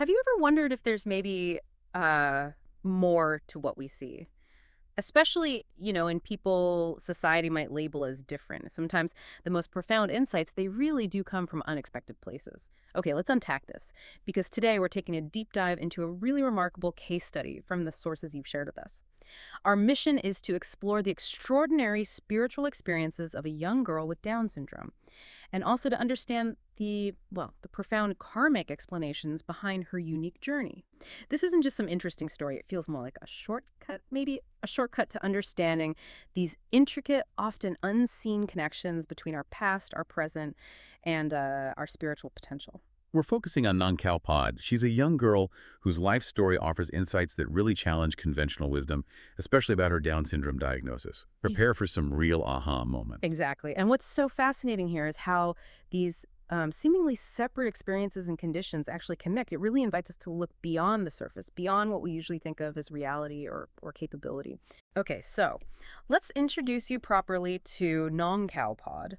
Have you ever wondered if there's maybe uh, more to what we see? Especially, in people society might label as different. Sometimes the most profound insights, they really do come from unexpected places. Okay, let's unpack this, because today we're taking a deep dive into a really remarkable case study from the sources you've shared with us. Our mission is to explore the extraordinary spiritual experiences of a young girl with Down syndrome, and also to understand the profound karmic explanations behind her unique journey. This isn't just some interesting story. It feels more like a shortcut, maybe a shortcut to understanding these intricate, often unseen connections between our past, our present, and our spiritual potential. We're focusing on Khao Pod. She's a young girl whose life story offers insights that really challenge conventional wisdom, especially about her Down syndrome diagnosis. Prepare for some real aha moments. Exactly. And what's so fascinating here is how these seemingly separate experiences and conditions actually connect. It really invites us to look beyond the surface, beyond what we usually think of as reality or capability. Okay, so let's introduce you properly to Nong Khao Pod.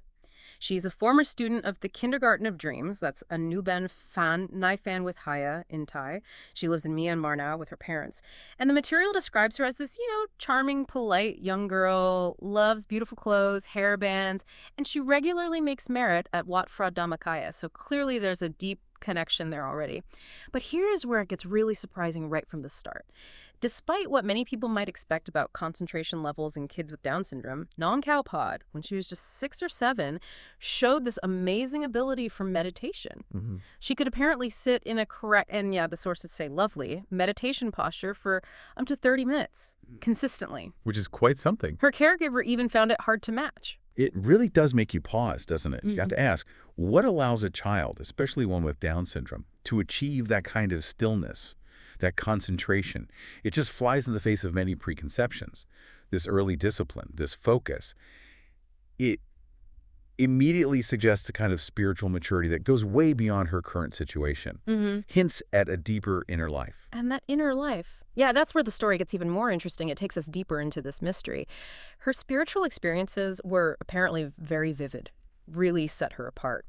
She's a former student of the Kindergarten of Dreams. That's a Nuben Fan, Nai Fan with Haya in Thai. She lives in Myanmar now with her parents. And the material describes her as this, charming, polite young girl, loves beautiful clothes, hair bands, and she regularly makes merit at Wat Phra Dhammakaya. So clearly there's a deep connection there already. But here is where it gets really surprising right from the start. Despite what many people might expect about concentration levels in kids with Down syndrome, Nong Khao Pod, when she was just 6 or 7, showed this amazing ability for meditation. She could apparently sit in a correct, and yeah, the sources say lovely, meditation posture for up to 30 minutes, consistently. Which is quite something. Her caregiver even found it hard to match. It really does make you pause, doesn't it? You have to ask, what allows a child, especially one with Down syndrome, to achieve that kind of stillness, that concentration? It just flies in the face of many preconceptions. This early discipline, this focus, it immediately suggests a kind of spiritual maturity that goes way beyond her current situation. Hints at a deeper inner life. And that inner life. Yeah, that's where the story gets even more interesting. It takes us deeper into this mystery. Her spiritual experiences were apparently very vivid, really set her apart.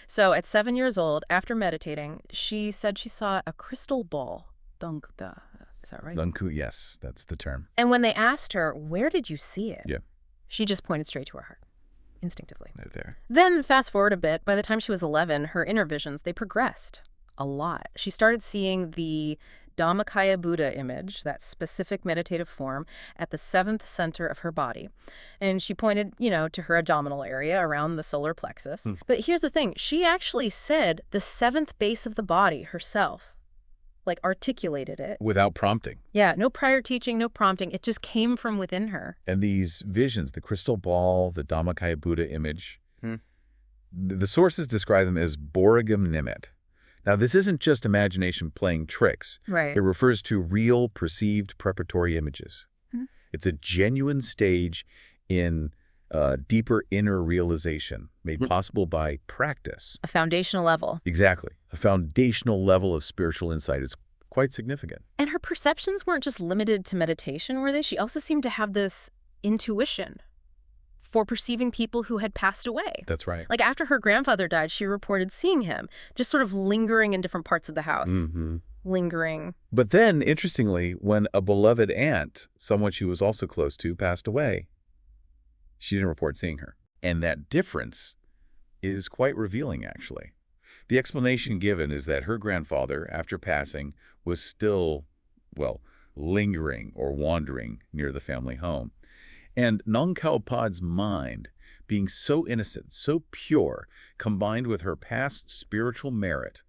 So at 7 years old, after meditating, she said she saw a crystal ball. Dongda. Is that right? Dunku, yes, that's the term. And when they asked her, where did you see it? Yeah. She just pointed straight to her heart, instinctively. Right there. Then fast forward a bit, by the time she was 11, her inner visions, they progressed a lot. She started seeing the Dhammakaya Buddha image, that specific meditative form, at the 7th center of her body. And she pointed, to her abdominal area around the solar plexus. But here's the thing. She actually said the 7th base of the body herself, articulated it. Without prompting. Yeah, no prior teaching, no prompting. It just came from within her. And these visions, the crystal ball, the Dhammakaya Buddha image, the sources describe them as borigam nimet. Now, this isn't just imagination playing tricks. Right. It refers to real, perceived preparatory images. It's a genuine stage in deeper inner realization made possible by practice. A foundational level. Exactly. A foundational level of spiritual insight is quite significant. And her perceptions weren't just limited to meditation, were they? She also seemed to have this intuition for perceiving people who had passed away. That's right. After her grandfather died, she reported seeing him, just sort of lingering in different parts of the house. Lingering. But then, interestingly, when a beloved aunt, someone she was also close to, passed away, she didn't report seeing her. And that difference is quite revealing, actually. The explanation given is that her grandfather, after passing, was still, lingering or wandering near the family home. And Nong Khao Pod's mind, being so innocent, so pure, combined with her past spiritual merit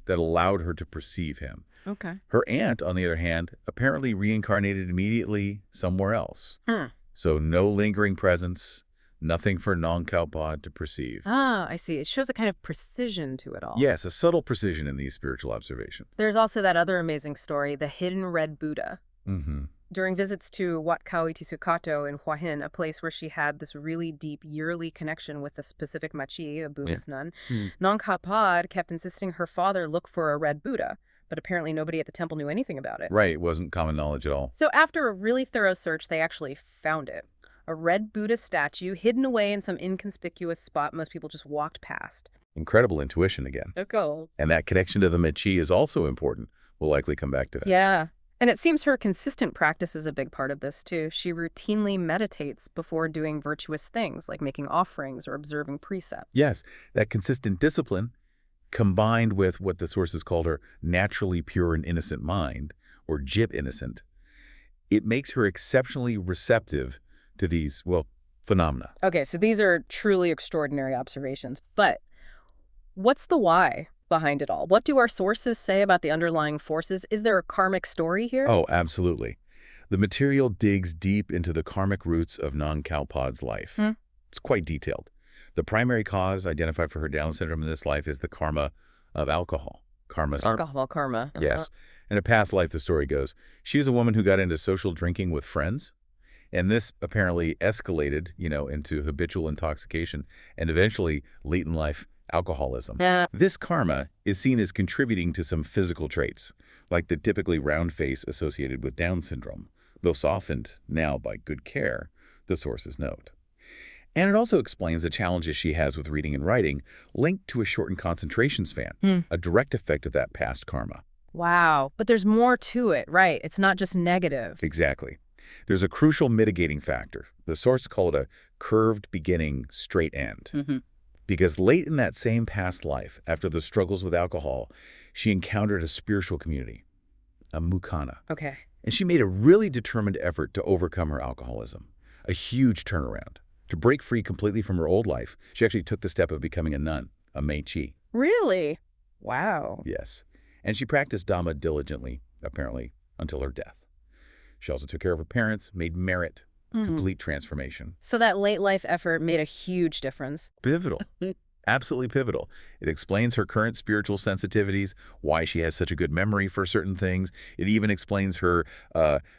that allowed her to perceive him. Okay. Her aunt, on the other hand, apparently reincarnated immediately somewhere else. So no lingering presence, nothing for Nong Khao Pod to perceive. Ah, I see. It shows a kind of precision to it all. Yes, a subtle precision in these spiritual observations. There's also that other amazing story, the hidden red Buddha. During visits to Wat Khao Itisukato in Hua Hin, a place where she had this really deep yearly connection with a specific machi, a Buddhist nun, Nong Khao Pod kept insisting her father look for a red Buddha, but apparently nobody at the temple knew anything about it. Right, it wasn't common knowledge at all. So after a really thorough search, they actually found it. A red Buddha statue hidden away in some inconspicuous spot most people just walked past. Incredible intuition again. Okay. And that connection to the Mechi is also important. We'll likely come back to that. Yeah. And it seems her consistent practice is a big part of this, too. She routinely meditates before doing virtuous things, like making offerings or observing precepts. Yes, that consistent discipline, combined with what the sources called her naturally pure and innocent mind, or jip innocent, it makes her exceptionally receptive to these, well, phenomena. Okay, so these are truly extraordinary observations. But what's the why behind it all? What do our sources say about the underlying forces? Is there a karmic story here? Oh, absolutely. The material digs deep into the karmic roots of Khao Pod's life. It's quite detailed. The primary cause identified for her Down syndrome in this life is the karma of alcohol. Alcohol karma. Yes. In a past life, the story goes, she was a woman who got into social drinking with friends, and this apparently escalated, into habitual intoxication and eventually late in life alcoholism. Yeah. This karma is seen as contributing to some physical traits, like the typically round face associated with Down syndrome, though softened now by good care, the sources note. And it also explains the challenges she has with reading and writing, linked to a shortened concentration span, a direct effect of that past karma. Wow. But there's more to it, right? It's not just negative. Exactly. There's a crucial mitigating factor. The sources call it a curved beginning, straight end. Because late in that same past life, after the struggles with alcohol, she encountered a spiritual community, a mukana. Okay. And she made a really determined effort to overcome her alcoholism, a huge turnaround. To break free completely from her old life, she actually took the step of becoming a nun, a meichi. Really? Wow. Yes. And she practiced Dhamma diligently, apparently, until her death. She also took care of her parents, made merit, complete transformation. So that late life effort made a huge difference. Pivotal. Absolutely pivotal. It explains her current spiritual sensitivities, why she has such a good memory for certain things. It even explains her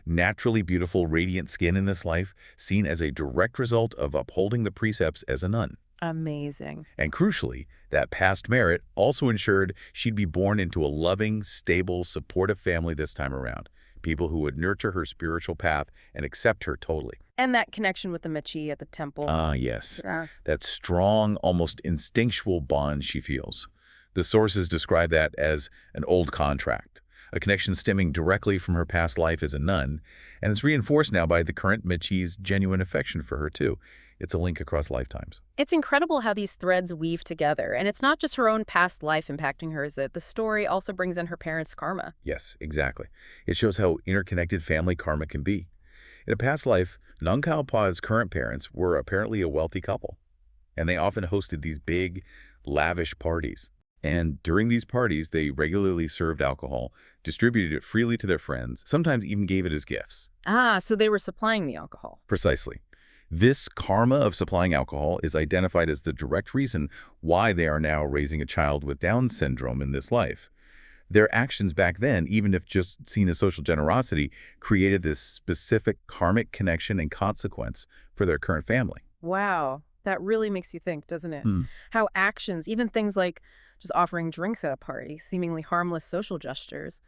naturally beautiful, radiant skin in this life, seen as a direct result of upholding the precepts as a nun. Amazing. And crucially, that past merit also ensured she'd be born into a loving, stable, supportive family this time around. People who would nurture her spiritual path and accept her totally. And that connection with the Mechi at the temple. Yes. Yeah. That strong, almost instinctual bond she feels. The sources describe that as an old contract, a connection stemming directly from her past life as a nun, and it's reinforced now by the current Mechi's genuine affection for her, too. It's a link across lifetimes. It's incredible how these threads weave together. And it's not just her own past life impacting her, is it? The story also brings in her parents' karma. Yes, exactly. It shows how interconnected family karma can be. In a past life, Khao Pod's current parents were apparently a wealthy couple, and they often hosted these big, lavish parties. And during these parties, they regularly served alcohol, distributed it freely to their friends, sometimes even gave it as gifts. So they were supplying the alcohol. Precisely. This karma of supplying alcohol is identified as the direct reason why they are now raising a child with Down syndrome in this life. Their actions back then, even if just seen as social generosity, created this specific karmic connection and consequence for their current family. Wow. That really makes you think, doesn't it? How actions, even things like just offering drinks at a party, seemingly harmless social gestures,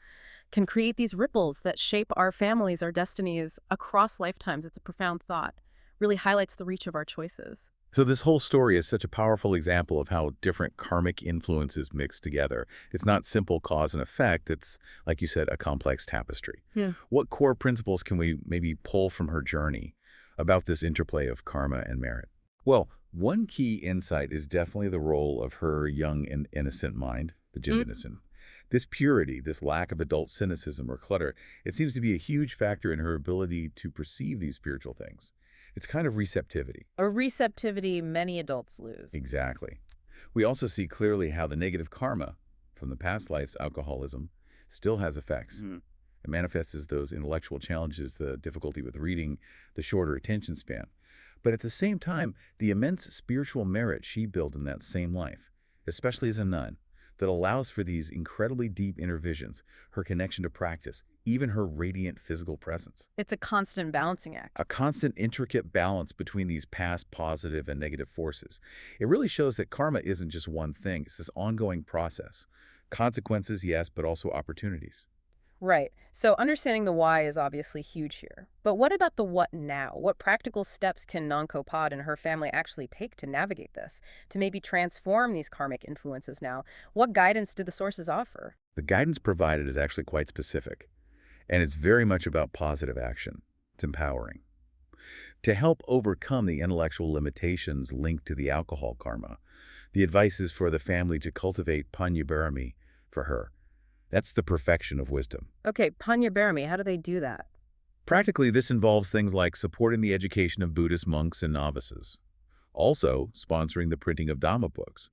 can create these ripples that shape our families, our destinies across lifetimes. It's a profound thought. Really highlights the reach of our choices. So this whole story is such a powerful example of how different karmic influences mix together. It's not simple cause and effect. It's, like you said, a complex tapestry. Yeah. What core principles can we maybe pull from her journey about this interplay of karma and merit? Well, one key insight is definitely the role of her young and innocent mind, the Jim innocent. This purity, this lack of adult cynicism or clutter, it seems to be a huge factor in her ability to perceive these spiritual things. It's kind of receptivity. A receptivity many adults lose. Exactly. We also see clearly how the negative karma from the past life's alcoholism still has effects. It manifests as those intellectual challenges, the difficulty with reading, the shorter attention span. But at the same time, the immense spiritual merit she built in that same life, especially as a nun, that allows for these incredibly deep inner visions, her connection to practice, even her radiant physical presence. It's a constant balancing act. A constant, intricate balance between these past positive and negative forces. It really shows that karma isn't just one thing. It's this ongoing process. Consequences, yes, but also opportunities. Right. So understanding the why is obviously huge here. But what about the what now? What practical steps can Nanko Pod and her family actually take to navigate this, to maybe transform these karmic influences now? What guidance do the sources offer? The guidance provided is actually quite specific, and it's very much about positive action. It's empowering. To help overcome the intellectual limitations linked to the alcohol karma, the advice is for the family to cultivate panyabarami for her. That's the perfection of wisdom. Okay, Panya Barami, how do they do that? Practically, this involves things like supporting the education of Buddhist monks and novices. Also, sponsoring the printing of Dhamma books.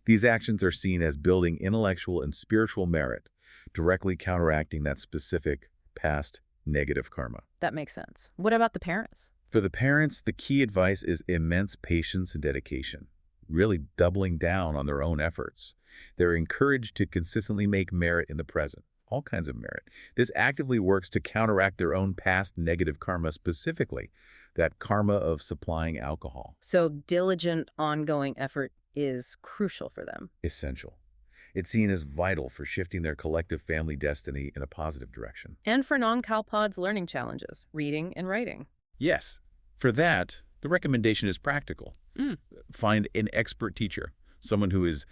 These actions are seen as building intellectual and spiritual merit, directly counteracting that specific past negative karma. That makes sense. What about the parents? For the parents, the key advice is immense patience and dedication, really doubling down on their own efforts. They're encouraged to consistently make merit in the present, all kinds of merit. This actively works to counteract their own past negative karma, specifically that karma of supplying alcohol. So diligent, ongoing effort is crucial for them. Essential. It's seen as vital for shifting their collective family destiny in a positive direction. And for non-Khao Pod's learning challenges, reading and writing. Yes, for that, the recommendation is practical. Mm. Find an expert teacher, someone who is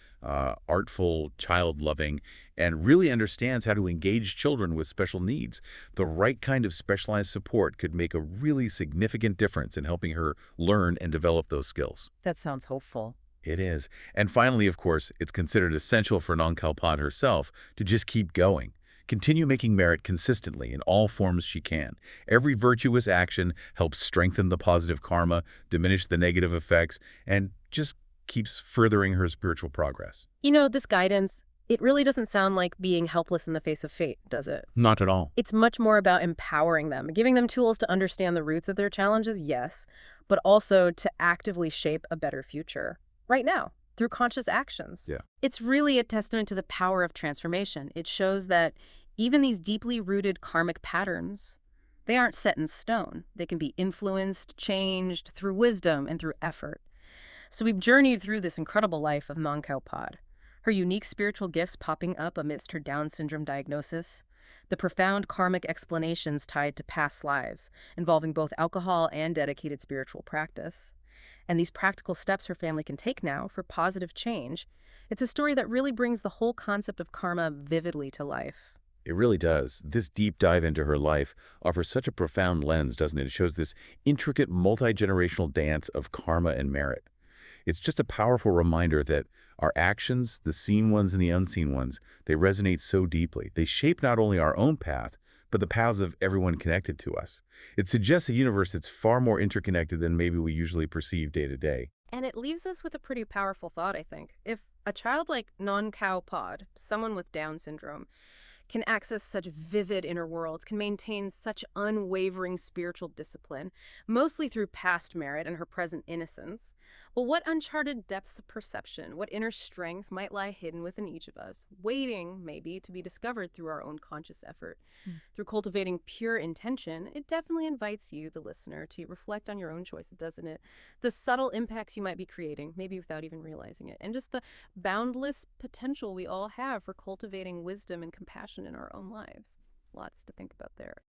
artful, child-loving, and really understands how to engage children with special needs. The right kind of specialized support could make a really significant difference in helping her learn and develop those skills. That sounds hopeful. It is. And finally, of course, it's considered essential for Nong Pod herself to just keep going. Continue making merit consistently in all forms she can. Every virtuous action helps strengthen the positive karma, diminish the negative effects, and just keeps furthering her spiritual progress. You know, this guidance, it really doesn't sound like being helpless in the face of fate, does it? Not at all. It's much more about empowering them, giving them tools to understand the roots of their challenges, yes, but also to actively shape a better future right now through conscious actions. Yeah. It's really a testament to the power of transformation. It shows that even these deeply rooted karmic patterns, they aren't set in stone. They can be influenced, changed through wisdom and through effort. So we've journeyed through this incredible life of Khao Pod, her unique spiritual gifts popping up amidst her Down syndrome diagnosis, the profound karmic explanations tied to past lives, involving both alcohol and dedicated spiritual practice, and these practical steps her family can take now for positive change. It's a story that really brings the whole concept of karma vividly to life. It really does. This deep dive into her life offers such a profound lens, doesn't it? It shows this intricate, multi-generational dance of karma and merit. It's just a powerful reminder that our actions, the seen ones and the unseen ones, they resonate so deeply. They shape not only our own path, but the paths of everyone connected to us. It suggests a universe that's far more interconnected than maybe we usually perceive day to day. And it leaves us with a pretty powerful thought, I think. If a child like Khao Pod, someone with Down syndrome, can access such vivid inner worlds, can maintain such unwavering spiritual discipline, mostly through past merit and her present innocence, well, what uncharted depths of perception, what inner strength might lie hidden within each of us, waiting, maybe, to be discovered through our own conscious effort? Through cultivating pure intention, it definitely invites you, the listener, to reflect on your own choices, doesn't it? The subtle impacts you might be creating, maybe without even realizing it, and just the boundless potential we all have for cultivating wisdom and compassion in our own lives. Lots to think about there.